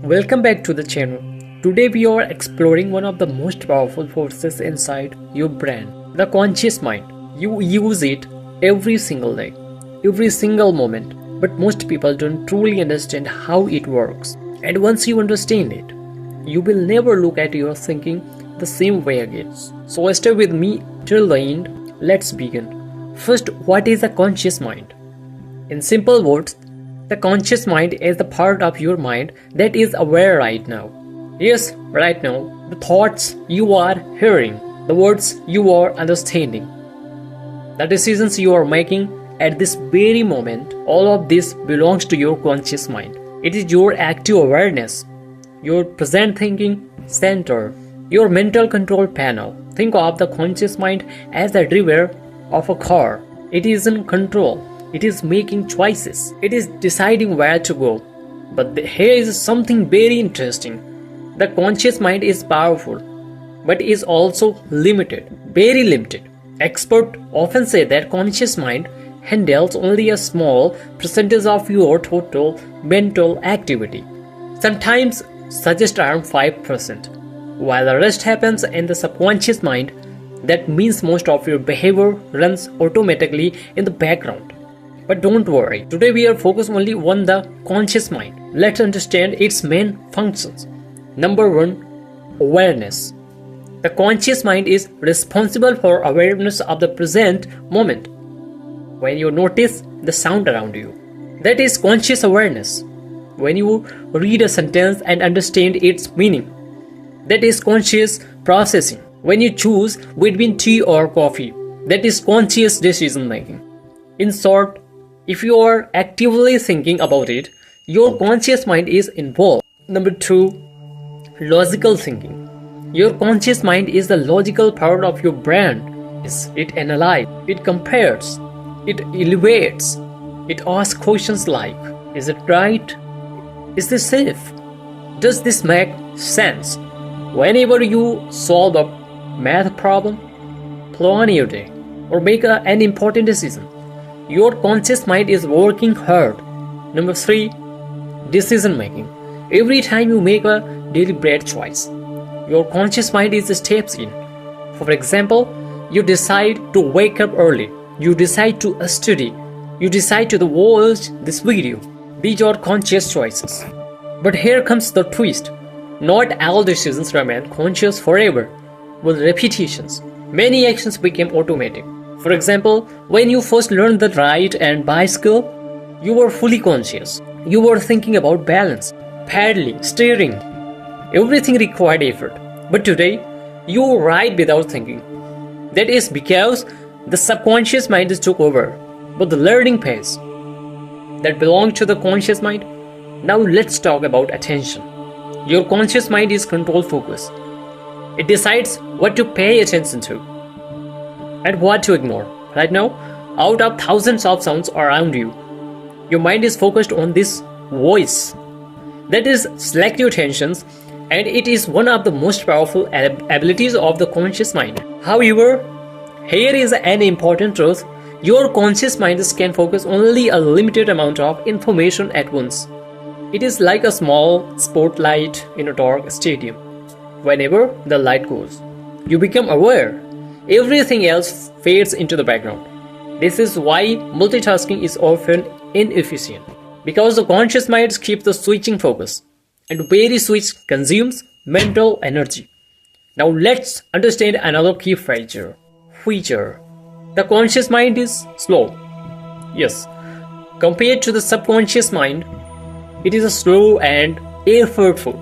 Welcome back to the channel. Today we are exploring one of the most powerful forces inside your brain, the conscious mind. You use it every single day, every single moment, but most people don't truly understand how it works. And once you understand it, you will never look at your thinking the same way again. So stay with me till the end. Let's begin. First, what is a conscious mind? In simple words, the conscious mind is the part of your mind that is aware right now. Yes, right now. The thoughts you are hearing, the words you are understanding, the decisions you are making at this very moment, all of this belongs to your conscious mind. It is your active awareness, your present thinking center, your mental control panel. Think of the conscious mind as the driver of a car. It is in control. It is making choices. It is deciding where to go. But here is something very interesting. The conscious mind is powerful, but is also limited, very limited. Experts often say that conscious mind handles only a small percentage of your total mental activity. Sometimes suggest around 5%, while the rest happens in the subconscious mind. That means most of your behavior runs automatically in the background. But don't worry, today we are focused only on the conscious mind. Let's understand its main functions. Number 1, awareness. The conscious mind is responsible for awareness of the present moment. When you notice the sound around you, that is conscious awareness. When you read a sentence and understand its meaning, that is conscious processing. When you choose between tea or coffee, that is conscious decision making. In short, if you are actively thinking about it, your conscious mind is involved. Number 2, logical thinking. Your conscious mind is the logical part of your brain. It analyzes, it compares, it evaluates, it asks questions like, is it right? Is this safe? Does this make sense? Whenever you solve a math problem, plan your day, or make an important decision, your conscious mind is working hard. Number 3, decision making. Every time you make a deliberate choice, your conscious mind steps in. For example, you decide to wake up early, you decide to study, you decide to watch this video. These are conscious choices. But here comes the twist. Not all decisions remain conscious forever. With repetitions, many actions became automatic. For example, when you first learned the ride and bicycle, you were fully conscious. You were thinking about balance, paddling, steering. Everything required effort. But today, you ride without thinking. That is because the subconscious mind took over. But the learning phase that belongs to the conscious mind. Now let's talk about attention. Your conscious mind is control focus. It decides what to pay attention to and what to ignore. Right now, out of thousands of sounds around you, your mind is focused on this voice. That is selective attention, and it is one of the most powerful abilities of the conscious mind. However, here is an important truth. Your conscious mind can focus only a limited amount of information at once. It is like a small spotlight in a dark stadium. Whenever the light goes, you become aware. Everything else fades into the background. This is why multitasking is often inefficient, because the conscious mind keeps the switching focus, and very switch consumes mental energy. Now let's understand another key feature. The conscious mind is slow. Yes, compared to the subconscious mind, it is slow and effortful.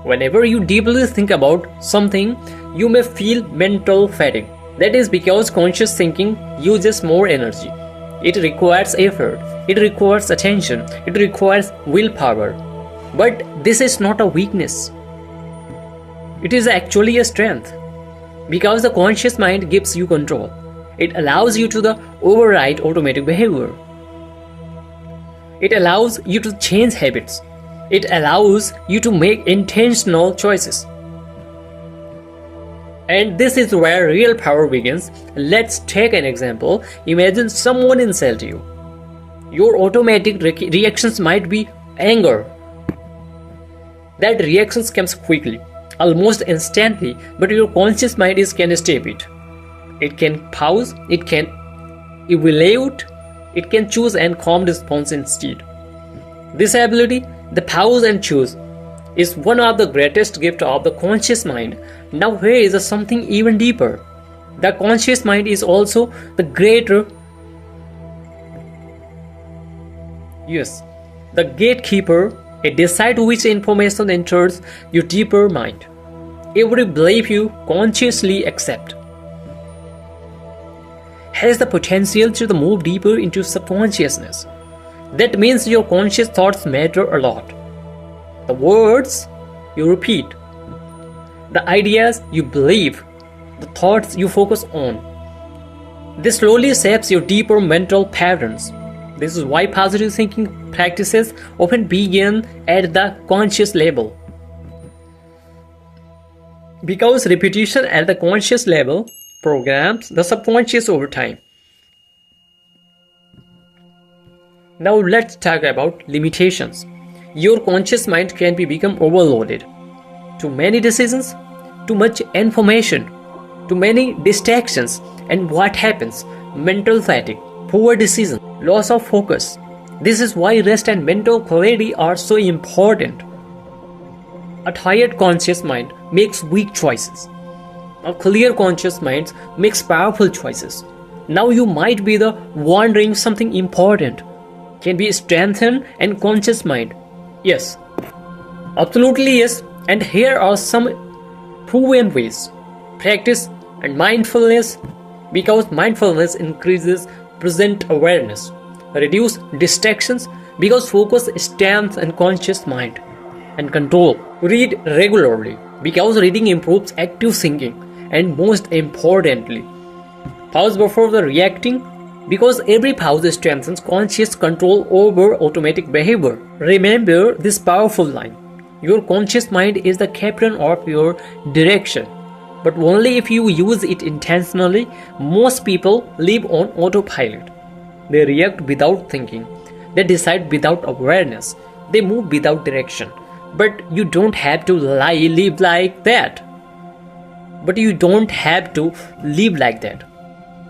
Whenever you deeply think about something, you may feel mental fatigue. That is because conscious thinking uses more energy. It requires effort, it requires attention, it requires willpower. But this is not a weakness. It is actually a strength. Because the conscious mind gives you control. It allows you to override automatic behavior. It allows you to change habits. It allows you to make intentional choices. And this is where real power begins. Let's take an example. Imagine someone insults you. Your automatic reactions might be anger, That reactions comes quickly, almost instantly, but your conscious mind can stop it. It can pause, it can evaluate, it can choose and calm response instead. This ability, the pause and choose, is one of the greatest gifts of the conscious mind. Now here is something even deeper. The conscious mind is also the the gatekeeper. It decides which information enters your deeper mind. Every belief you consciously accept has the potential to move deeper into subconsciousness. That means your conscious thoughts matter a lot. The words you repeat, the ideas you believe, the thoughts you focus on. This slowly shapes your deeper mental patterns. This is why positive thinking practices often begin at the conscious level. Because repetition at the conscious level programs the subconscious over time. Now let's talk about limitations. Your conscious mind can become overloaded. Too many decisions, too much information, too many distractions, and what happens? Mental fatigue, poor decision, loss of focus. This is why rest and mental clarity are so important. A tired conscious mind makes weak choices. A clear conscious mind makes powerful choices. Now you might be wondering something important. Can be strengthened and conscious mind? Yes. Absolutely yes. And here are some proven ways. Practice and mindfulness, because mindfulness increases present awareness. Reduce distractions, because focus strengthens and conscious mind. And control. Read regularly, because reading improves active thinking. And most importantly, pause before the reacting, because every pause strengthens conscious control over automatic behavior. Remember this powerful line. Your conscious mind is the captain of your direction, but only if you use it intentionally. Most people live on autopilot. They react without thinking. They decide without awareness. They move without direction. But you don't have to live like that.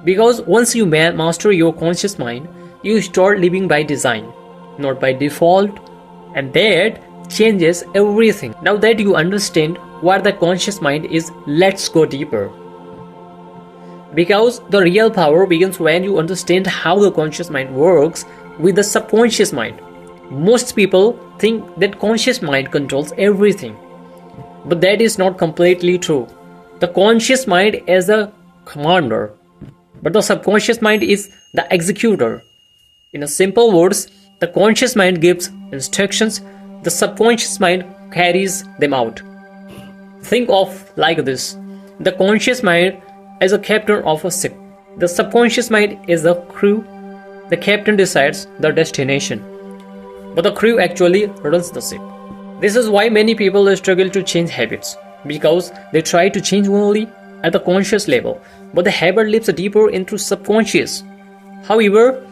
Because once you master your conscious mind, you start living by design, not by default, and that changes everything. Now that you understand what the conscious mind is, let's go deeper. Because the real power begins when you understand how the conscious mind works with the subconscious mind. Most people think that conscious mind controls everything, but that is not completely true. The conscious mind is a commander, but the subconscious mind is the executor. In simple words, the conscious mind gives instructions, the subconscious mind carries them out. Think of like this. The conscious mind is a captain of a ship. The subconscious mind is the crew. The captain decides the destination, but the crew actually runs the ship. This is why many people struggle to change habits, because they try to change only at the conscious level, but the habit lives deeper into subconscious. However,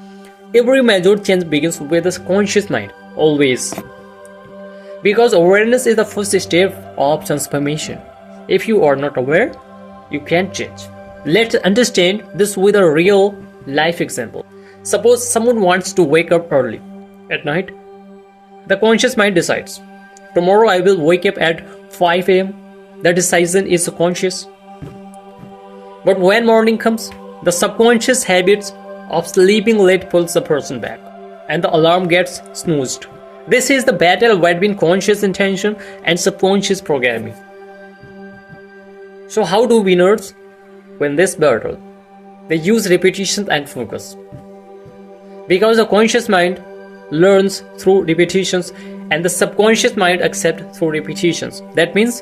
every major change begins with the conscious mind, always. Because awareness is the first step of transformation. If you are not aware, you can't change. Let's understand this with a real life example. Suppose someone wants to wake up early at night. The conscious mind decides, tomorrow I will wake up at 5 a.m. The decision is conscious. But when morning comes, the subconscious habits of sleeping late pulls the person back, and the alarm gets snoozed. This is the battle between conscious intention and subconscious programming. So how do winners win this battle? They use repetition and focus. Because the conscious mind learns through repetitions and the subconscious mind accepts through repetitions. That means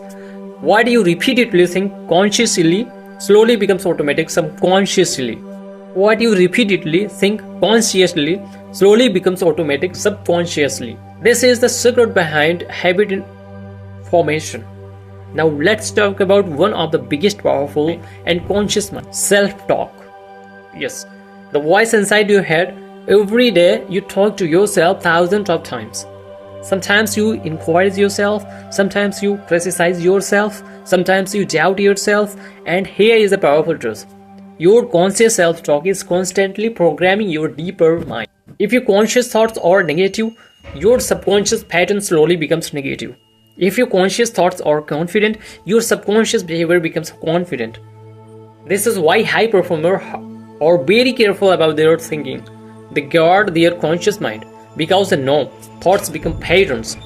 what you repeatedly think consciously slowly becomes automatic subconsciously. What you repeatedly think consciously slowly becomes automatic subconsciously. This is the secret behind habit formation. Now let's talk about one of the biggest powerful and conscious mind, self-talk. Yes, the voice inside your head. Every day you talk to yourself thousands of times. Sometimes you encourage yourself, sometimes you criticize yourself, sometimes you doubt yourself, and here is a powerful truth. Your conscious self-talk is constantly programming your deeper mind. If your conscious thoughts are negative, your subconscious pattern slowly becomes negative. If your conscious thoughts are confident, your subconscious behavior becomes confident. This is why high performers are very careful about their thinking. They guard their conscious mind because they know thoughts become patterns.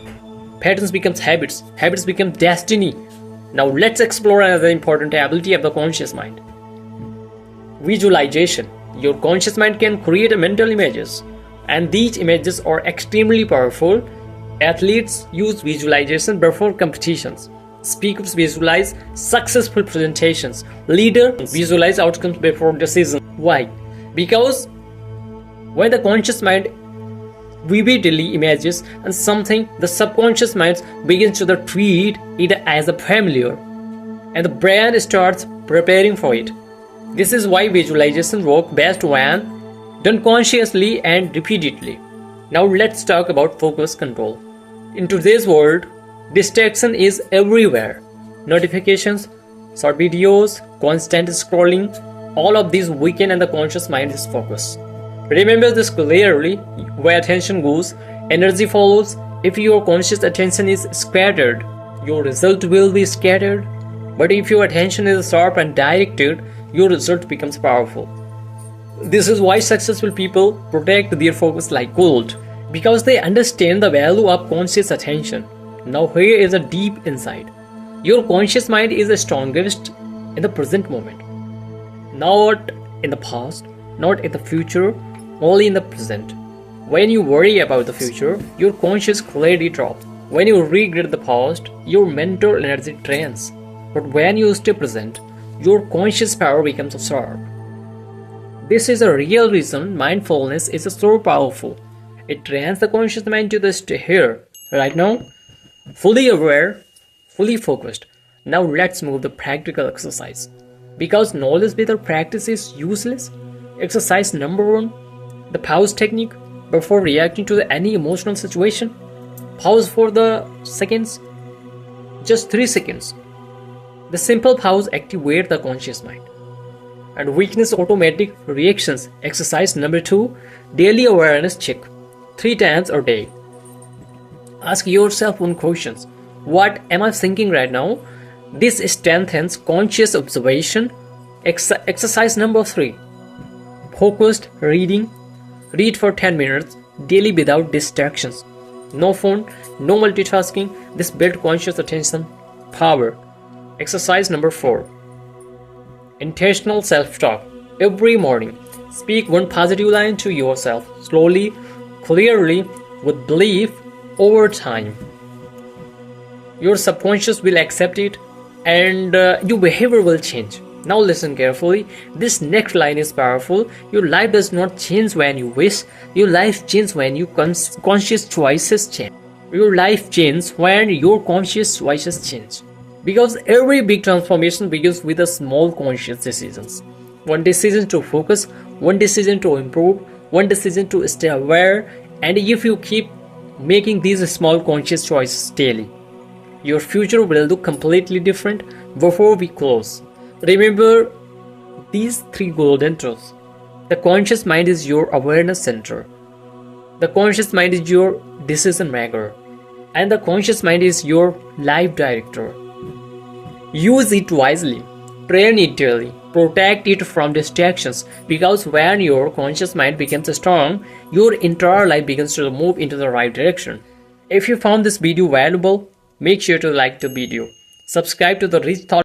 Patterns become habits. Habits become destiny. Now let's explore another important ability of the conscious mind. Visualization. Your conscious mind can create mental images, and these images are extremely powerful. Athletes use visualization before competitions. Speakers visualize successful presentations. Leaders visualize outcomes before decisions. Why? Because when the conscious mind vividly images and something, the subconscious mind begins to treat it as a familiar, and the brain starts preparing for it. This is why visualization works best when done consciously and repeatedly. Now let's talk about focus control. In today's world, distraction is everywhere. Notifications, short videos, constant scrolling, all of these weaken and the conscious mind is focused. Remember this clearly: where attention goes, energy follows. If your conscious attention is scattered, your result will be scattered. But if your attention is sharp and directed, your result becomes powerful. This is why successful people protect their focus like gold, because they understand the value of conscious attention. Now here is a deep insight. Your conscious mind is the strongest in the present moment. Not in the past, not in the future, only in the present. When you worry about the future, your conscious clarity drops. When you regret the past, your mental energy drains. But when you stay present, your conscious power becomes sharp. This is a real reason mindfulness is so powerful. It trains the conscious mind to stay here, right now, fully aware, fully focused. Now let's move to practical exercise. Because knowledge without practice is useless. Exercise number 1, the pause technique. Before reacting to any emotional situation, pause for the seconds, just 3 seconds. The simple pause activates the conscious mind. And weakness automatic reactions. Exercise number 2, daily awareness check. 3 times a day. Ask yourself one question: what am I thinking right now? This strengthens conscious observation. Exercise number 3, focused reading. Read for 10 minutes daily without distractions. No phone, no multitasking. This builds conscious attention power. Exercise number 4, intentional self-talk. Every morning, speak one positive line to yourself, slowly, clearly, with belief. Over time, your subconscious will accept it and your behavior will change. Now listen carefully. This next line is powerful. Your life does not change when you wish. Your life changes when your conscious choices change. Your life changes when your conscious choices change. Because every big transformation begins with a small conscious decisions. One decision to focus, one decision to improve, one decision to stay aware. And if you keep making these small conscious choices daily, your future will look completely different. Before we close, remember these 3 golden truths. The conscious mind is your awareness center. The conscious mind is your decision maker. And the conscious mind is your life director. Use it wisely. Train it daily. Protect it from distractions. Because when your conscious mind becomes strong, your entire life begins to move into the right direction. If you found this video valuable, make sure to like the video. Subscribe to the Rich Thought